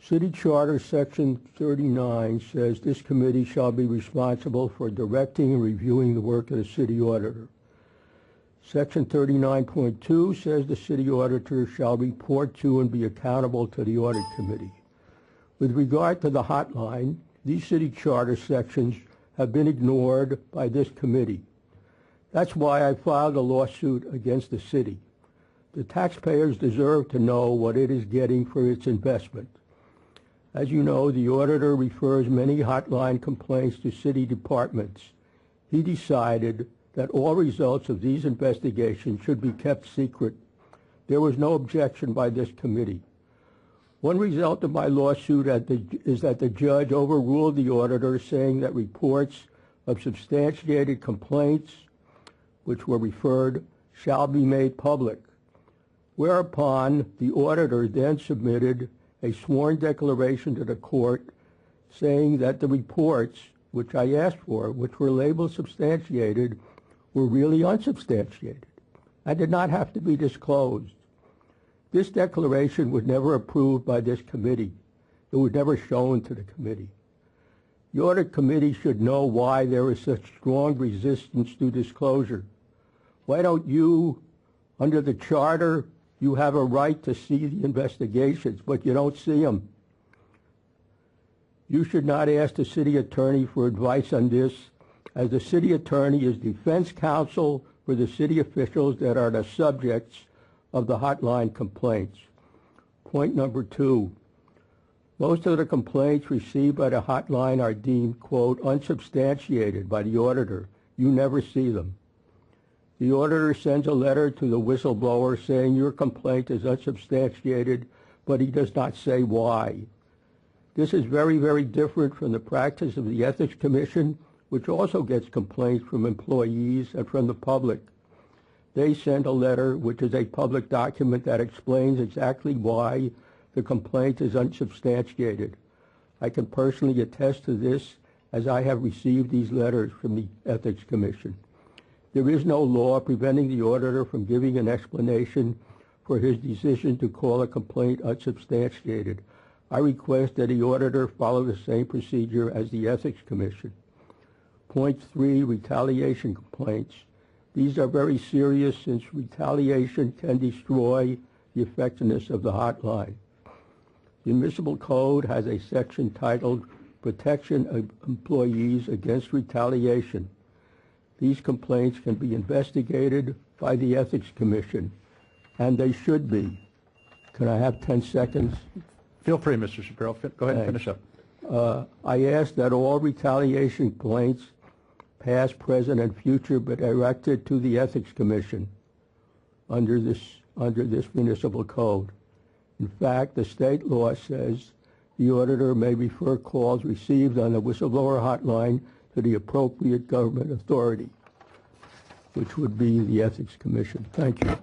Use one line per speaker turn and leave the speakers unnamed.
City Charter Section 39 says this committee shall be responsible for directing and reviewing the work of the city auditor. Section 39.2 says the city auditor shall report to and be accountable to the audit committee. With regard to the hotline, these city charter sections have been ignored by this committee. That's why I filed a lawsuit against the city. The taxpayers deserve to know what it is getting for its investment. As you know, the auditor refers many hotline complaints to city departments. He decided that all results of these investigations should be kept secret. There was no objection by this committee. One result of my lawsuit is that the judge overruled the auditor, saying that reports of substantiated complaints, which were referred, shall be made public. Whereupon the auditor then submitted a sworn declaration to the court saying that the reports, which I asked for, which were labeled substantiated, were really unsubstantiated and did not have to be disclosed. This declaration was never approved by this committee. It was never shown to the committee. The audit committee should know why there is such strong resistance to disclosure. Why don't you, under the charter, you have a right to see the investigations, but you don't see them. You should not ask the city attorney for advice on this, as the city attorney is defense counsel for the city officials that are the subjects of the hotline complaints. Point number 2, most of the complaints received by the hotline are deemed, quote, unsubstantiated by the auditor. You never see them. The auditor sends a letter to the whistleblower saying your complaint is unsubstantiated, but he does not say why. This is very, very different from the practice of the Ethics Commission, which also gets complaints from employees and from the public. They send a letter, which is a public document that explains exactly why the complaint is unsubstantiated. I can personally attest to this, as I have received these letters from the Ethics Commission. There is no law preventing the auditor from giving an explanation for his decision to call a complaint unsubstantiated. I request that the auditor follow the same procedure as the Ethics Commission. Point 3, retaliation complaints. These are very serious, since retaliation can destroy the effectiveness of the hotline. The Municipal Code has a section titled Protection of Employees Against Retaliation. These complaints can be investigated by the Ethics Commission, and they should be. Can I have 10 seconds?
Feel free, Mr. Shapiro. Go ahead and finish up.
I ask that all retaliation complaints, past, present, and future, be directed to the Ethics Commission under this municipal code. In fact, the state law says the auditor may refer calls received on the whistleblower hotline to the appropriate government authority, which would be the Ethics Commission. Thank you.